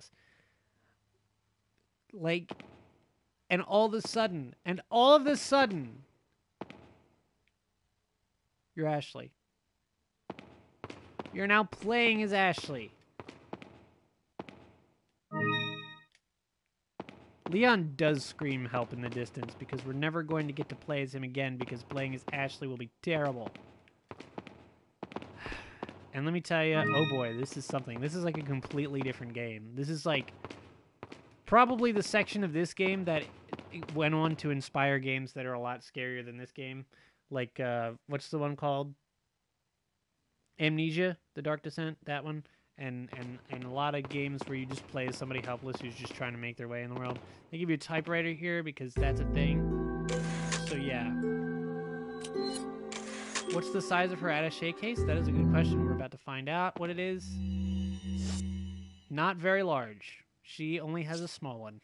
this. Like, and all of a sudden, you're Ashley. You're now playing as Ashley. Leon does scream help in the distance because we're never going to get to play as him again because playing as Ashley will be terrible. And let me tell you, oh boy, this is something. This is like a completely different game. This is like probably the section of this game that went on to inspire games that are a lot scarier than this game. Like, what's the one called? Amnesia, The Dark Descent, that one. And a lot of games where you just play as somebody helpless who's just trying to make their way in the world. They give you a typewriter here because that's a thing. So yeah. What's the size of her attaché case? That is a good question. We're about to find out what it is. Not very large. She only has a small one.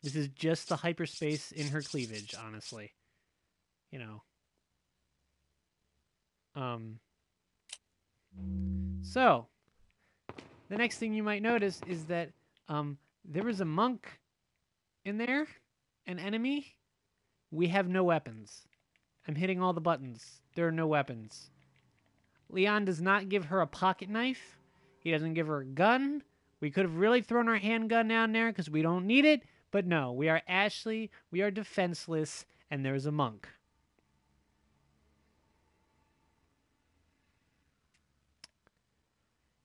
This is just the hyperspace in her cleavage, honestly. You know. So, the next thing you might notice is that there was a monk in there, an enemy. We have no weapons. I'm hitting all the buttons. There are no weapons. Leon does not give her a pocket knife. He doesn't give her a gun. We could have really thrown our handgun down there because we don't need it. But no, we are Ashley. We are defenseless. And there's a monk.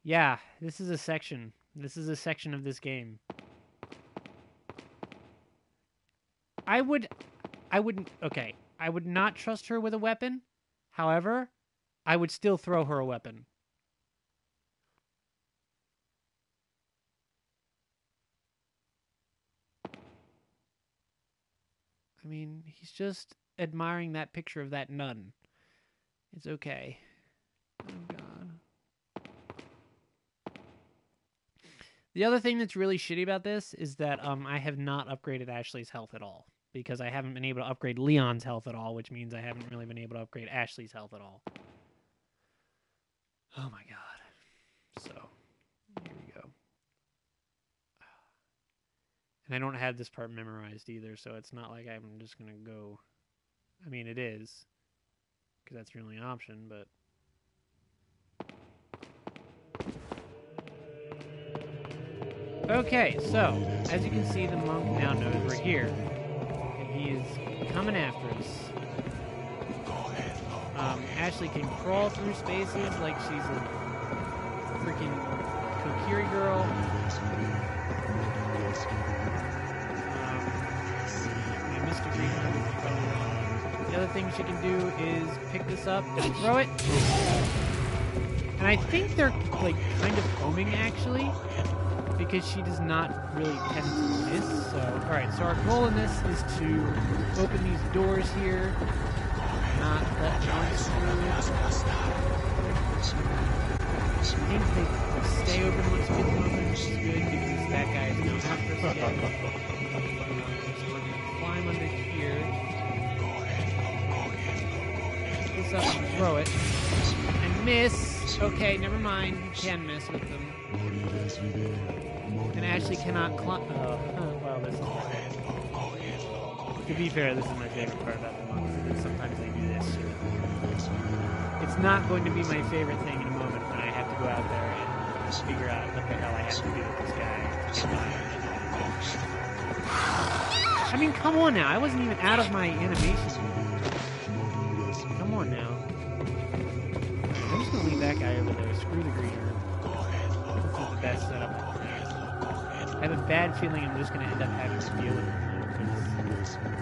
Yeah, this is a section. This is a section of this game. I would not trust her with a weapon. However, I would still throw her a weapon. I mean, he's just admiring that picture of that nun. It's okay. Oh, God. The other thing that's really shitty about this is that I have not upgraded Ashley's health at all. Because I haven't been able to upgrade Leon's health at all, which means I haven't really been able to upgrade Ashley's health at all. Oh my God. So, here we go. And I don't have this part memorized either, so it's not like I'm just going to go... I mean, it is. Because that's your only option, but... Okay, so, as you can see, the monk now knows we're here. He is coming after us. Ashley can crawl through spaces like she's a freaking Kokiri girl. Mr. Green. The other thing she can do is pick this up and throw it. And I think they're like kind of homing actually. Because she does not really tend to miss. So, alright, so our goal in this is to open these doors here. Not let monks through. I think they stay open once we get them open, which is good because that guy is now out for us again. So we're going to climb under here. Pick this up and throw it. And miss! Okay, never mind. You can miss with them. And Ashley cannot climb. Well, this is bad. To be fair, this is my favorite part about the monks. Is sometimes they do this. It's not going to be my favorite thing in a moment when I have to go out there and figure out what the hell I have to do with this guy. I mean, come on now. I wasn't even out of my animation. Come on now. I'm just going to leave that guy over there. Screw the greener. This is the best setup. I have a bad feeling I'm just going to end up having to deal with this thing.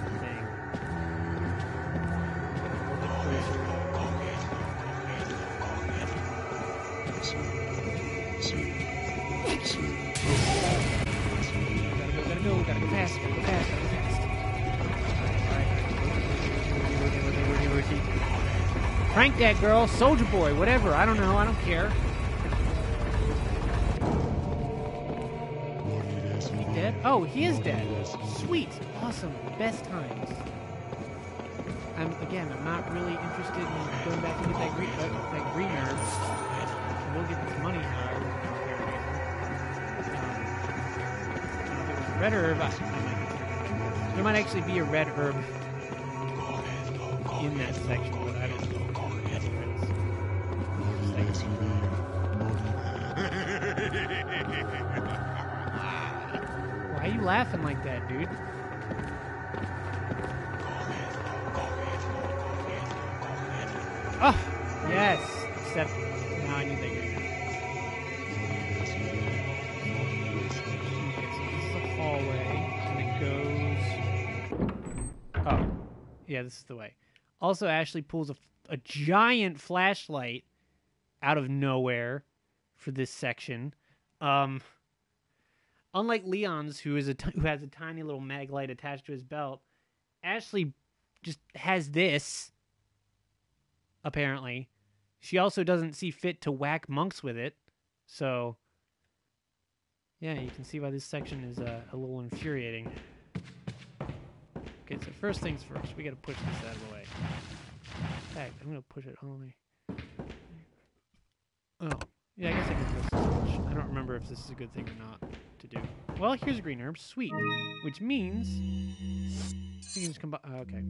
Gotta go fast. Alright. Prank that girl, soldier boy, whatever, I don't know, I don't care. Dead? Oh, he is dead. Sweet. Awesome. Best times. I'm not really interested in going back to get that green nerd. We'll get this money, however. Red herb. There might actually be a red herb in that section, but I don't know. Why are you laughing like that, dude? Oh, yes. Except now I need that green. Okay, so this is a hallway, and it goes. Oh, yeah, this is the way. Also, Ashley pulls a giant flashlight out of nowhere for this section. Unlike Leon's, who has a tiny little mag light attached to his belt, Ashley just has this. Apparently, she also doesn't see fit to whack monks with it. So, yeah, you can see why this section is a little infuriating. Okay, so first things first, we got to push this out of the way. In fact, I'm gonna push it all the way. Oh, yeah, I guess I can press the switch. I don't remember if this is a good thing or not to do. Well, here's a green herb, sweet, which means you can just come by. Okay.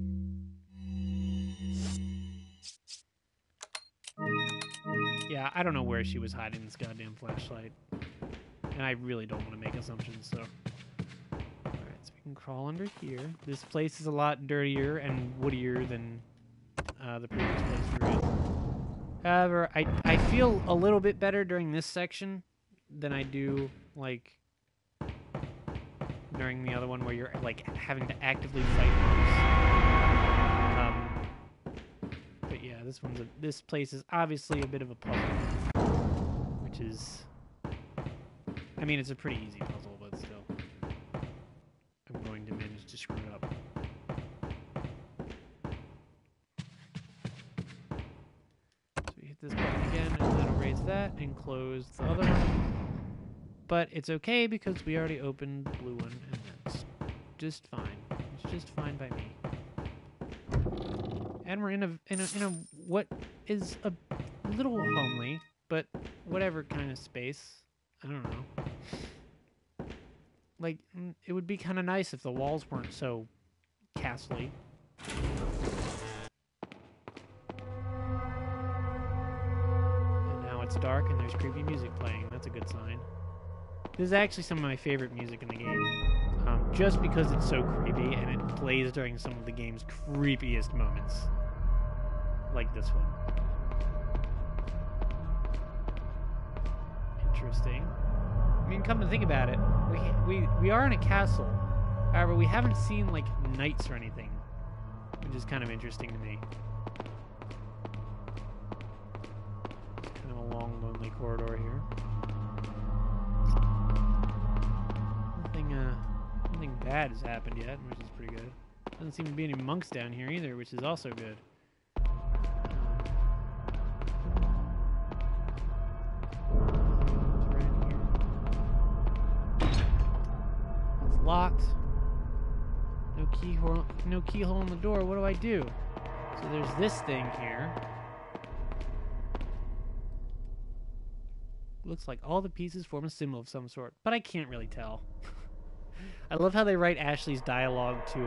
Yeah, I don't know where she was hiding this goddamn flashlight, and I really don't want to make assumptions. So, all right, so we can crawl under here. This place is a lot dirtier and woodier than the previous place we were in. However, I feel a little bit better during this section than I do, like, during the other one where you're, like, having to actively fight monsters. But yeah, this place is obviously a bit of a puzzle, which is, I mean, it's a pretty easy puzzle, but still, I'm going to manage to screw it up. This button again, and that'll raise that and close the other one. But it's okay because we already opened the blue one, and that's just fine. It's just fine by me. And we're in a what is a little homely, but whatever kind of space. I don't know. Like, it would be kind of nice if the walls weren't so castle-y. It's dark and there's creepy music playing. That's a good sign. This is actually some of my favorite music in the game. Just because it's so creepy and it plays during some of the game's creepiest moments. Like this one. Interesting. I mean, come to think about it, we are in a castle. However, we haven't seen, like, knights or anything. Which is kind of interesting to me. Long, lonely corridor here. Nothing bad has happened yet, which is pretty good. Doesn't seem to be any monks down here either, which is also good. It's locked. No keyhole in the door. What do I do? So there's this thing here. Looks like all the pieces form a symbol of some sort, but I can't really tell. I love how they write Ashley's dialogue to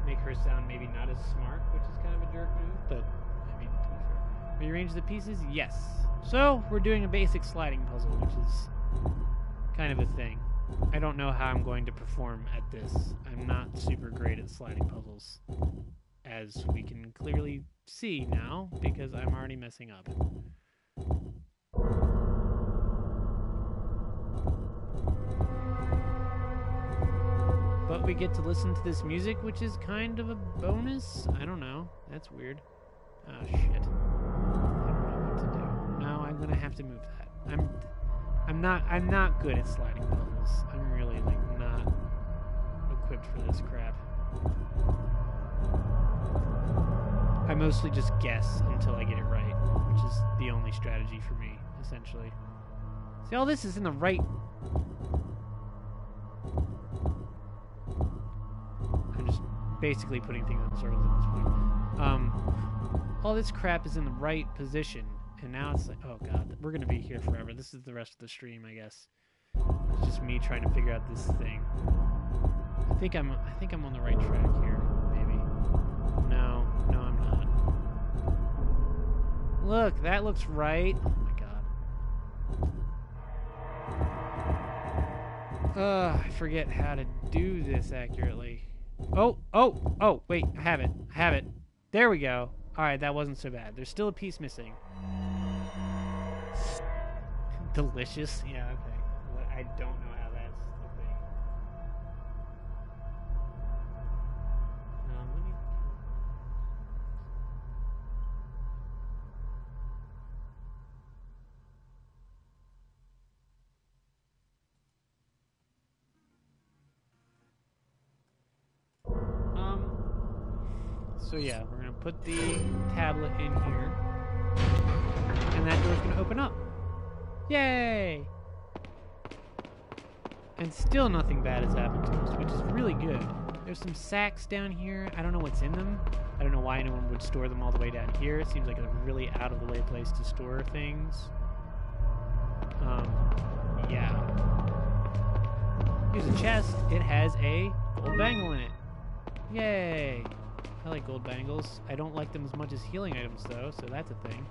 make her sound maybe not as smart, which is kind of a jerk move, but I mean, to be fair. Rearrange the pieces? Yes. So, we're doing a basic sliding puzzle, which is kind of a thing. I don't know how I'm going to perform at this. I'm not super great at sliding puzzles, as we can clearly see now, because I'm already messing up. But we get to listen to this music, which is kind of a bonus. I don't know. That's weird. Oh shit. I don't know what to do. No, I'm gonna have to move that. I'm not good at sliding puzzles. I'm really, like, not equipped for this crap. I mostly just guess until I get it right, which is the only strategy for me, essentially. See, all this is in the right... I'm just basically putting things in circles at this point. All this crap is in the right position, and now it's like, oh god, we're gonna be here forever. This is the rest of the stream, I guess. It's just me me trying to figure out this thing. I think I'm on the right track here. Maybe. No, I'm not. Look, that looks right. Oh my god. I forget how to do this accurately. Oh, wait, I have it. There we go. Alright, that wasn't so bad. There's still a piece missing. Delicious? Yeah, okay. I don't know how that's the thing. Let me... So yeah, we're gonna put the tablet in here, and that door's gonna open up. Yay! And still nothing bad has happened to us, which is really good. There's some sacks down here. I don't know what's in them. I don't know why anyone would store them all the way down here. It seems like a really out-of-the-way place to store things. Yeah. Here's a chest. It has a gold bangle in it. Yay! I like gold bangles. I don't like them as much as healing items, though, so that's a thing.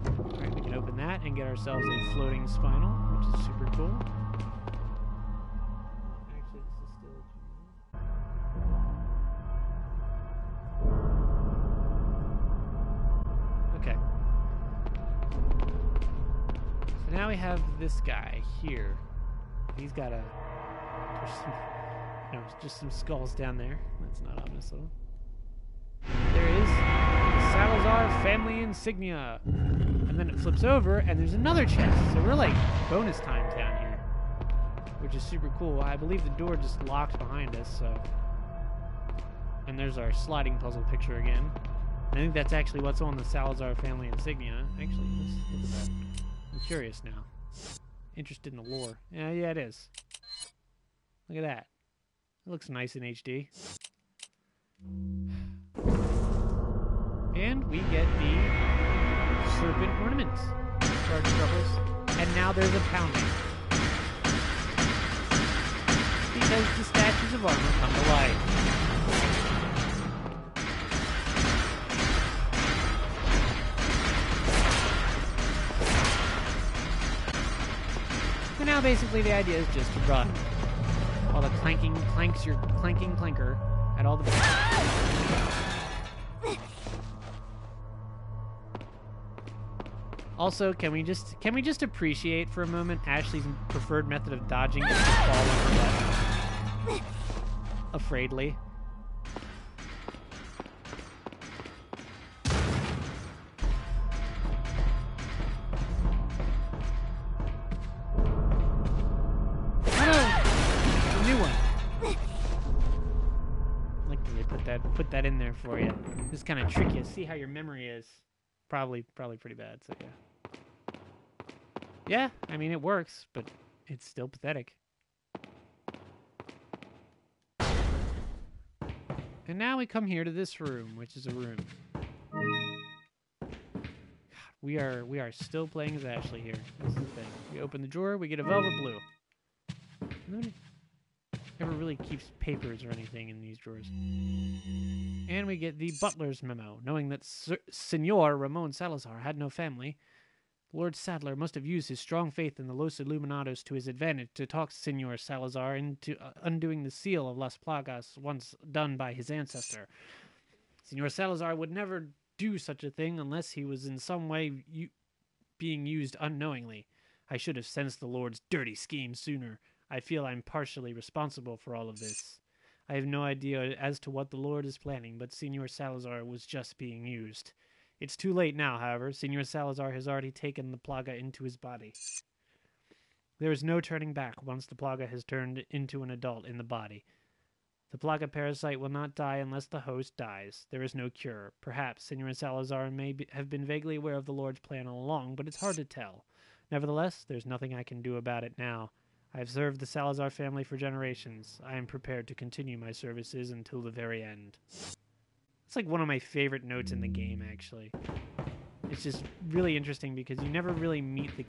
Alright, we can open that and get ourselves a floating spinal, which is super cool. Actually, this is still... Okay. So now we have this guy here. He's got a... just some skulls down there. That's not ominous, though. There is the Salazar family insignia. And then it flips over, and there's another chest. So we're like bonus times down here, which is super cool. I believe the door just locked behind us, so... And there's our sliding puzzle picture again. I think that's actually what's on the Salazar family insignia. Actually, let's look at that. I'm curious now. Interested in the lore. Yeah, it is. Look at that. It looks nice in HD. And we get the serpent ornaments for our troubles. And now there's a pounding. Because the statues of armor come to life. So now basically the idea is just to run. While the clanking clanks your clanking clanker at all the... Also, can we just appreciate for a moment Ashley's preferred method of dodging is to fall on her butt? Afraidly. Put that in there for you. This is kind of tricky. See how your memory is. Probably pretty bad. So yeah, I mean it works, but it's still pathetic. And now we come here to this room, which is a room. God, we are still playing as Ashley here. This is the thing. We open the drawer, we get a velvet blue. Nobody never really keeps papers or anything in these drawers. And we get the butler's memo, knowing that Senor Ramon Salazar had no family. Lord Sadler must have used his strong faith in the Los Illuminados to his advantage to talk Senor Salazar into undoing the seal of Las Plagas once done by his ancestor. Senor Salazar would never do such a thing unless he was in some way being used unknowingly. I should have sensed the Lord's dirty scheme sooner. I feel I'm partially responsible for all of this. I have no idea as to what the Lord is planning, but Senor Salazar was just being used. It's too late now, however. Senor Salazar has already taken the Plaga into his body. There is no turning back once the Plaga has turned into an adult in the body. The Plaga parasite will not die unless the host dies. There is no cure. Perhaps Senor Salazar may have been vaguely aware of the Lord's plan all along, but it's hard to tell. Nevertheless, there's nothing I can do about it now. I have served the Salazar family for generations. I am prepared to continue my services until the very end. It's like one of my favorite notes in the game, actually. It's just really interesting because you never really meet the